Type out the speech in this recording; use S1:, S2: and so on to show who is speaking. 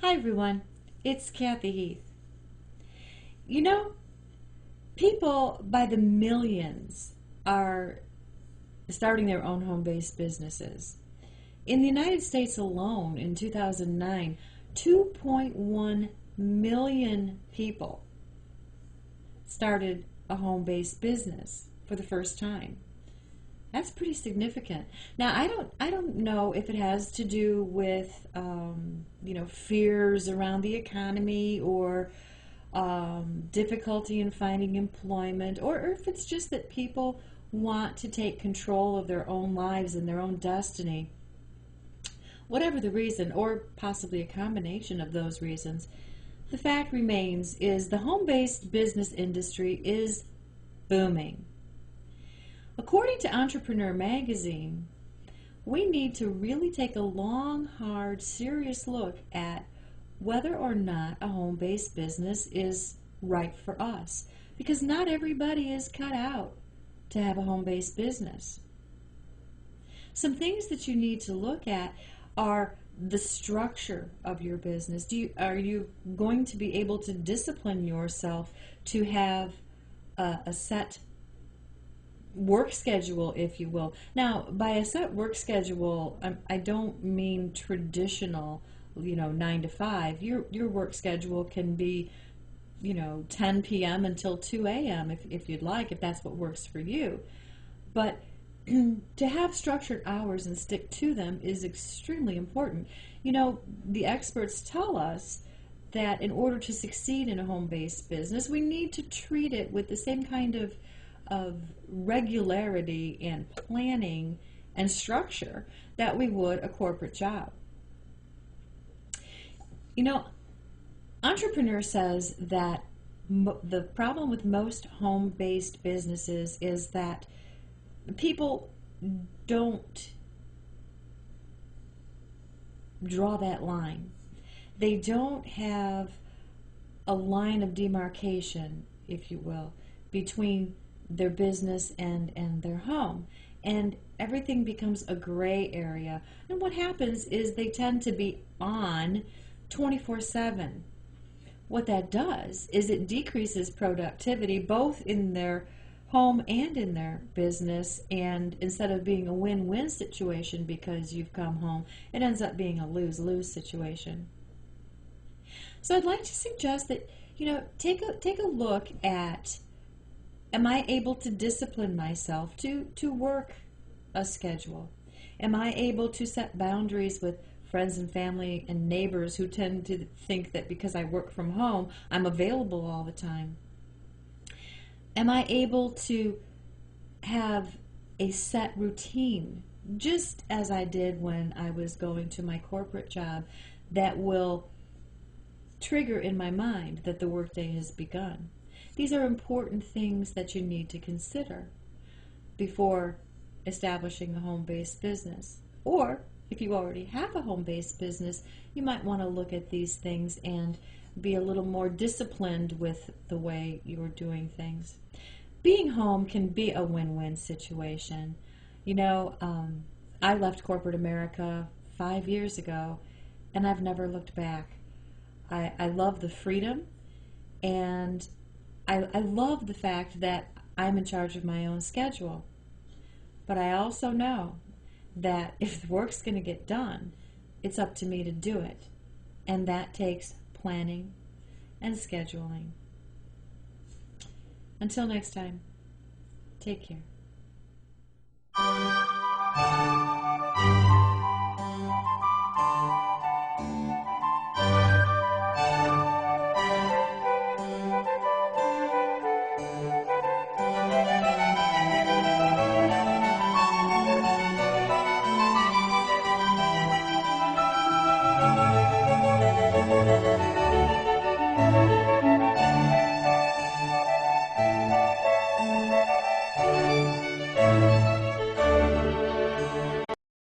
S1: Hi everyone, it's Kathy Heath. You know, people by the millions are starting their own home-based businesses. In the United States alone, in 2009, 2.1 million people started a home-based business for the first time. That's pretty significant. Now, I don't know if it has to do with fears around the economy or difficulty in finding employment, or if it's just that people want to take control of their own lives and their own destiny. Whatever the reason, or possibly a combination of those reasons, the fact remains is the home-based business industry is booming. According to Entrepreneur Magazine, we need to really take a long, hard, serious look at whether or not a home-based business is right for us, because not everybody is cut out to have a home-based business. Some things that you need to look at are the structure of your business. Are you going to be able to discipline yourself to have a set work schedule, if you will? Now, by a set work schedule, I don't mean traditional, 9 to 5. Your work schedule can be, 10 p.m. until 2 a.m. if you'd like, if that's what works for you. But to have structured hours and stick to them is extremely important. The experts tell us that in order to succeed in a home-based business, we need to treat it with the same kind of regularity and planning and structure that we would a corporate job. Entrepreneur says that the problem with most home-based businesses is that people don't draw that line. They don't have a line of demarcation, if you will, between their business and their home. And everything becomes a gray area. And what happens is they tend to be on 24/7. What that does is it decreases productivity both in their home and in their business, and instead of being a win-win situation because you've come home, it ends up being a lose-lose situation. So I'd like to suggest that take a look at, am I able to discipline myself to work a schedule? Am I able to set boundaries with friends and family and neighbors who tend to think that because I work from home, I'm available all the time? Am I able to have a set routine, just as I did when I was going to my corporate job, that will trigger in my mind that the workday has begun? These are important things that you need to consider before establishing a home-based business. Or if you already have a home-based business, you might want to look at these things and be a little more disciplined with the way you are doing things. Being home can be a win-win situation. I left corporate America 5 years ago, and I've never looked back. I love the freedom, and I love the fact that I'm in charge of my own schedule. But I also know that if the work's going to get done, it's up to me to do it. And that takes planning and scheduling. Until next time, take care.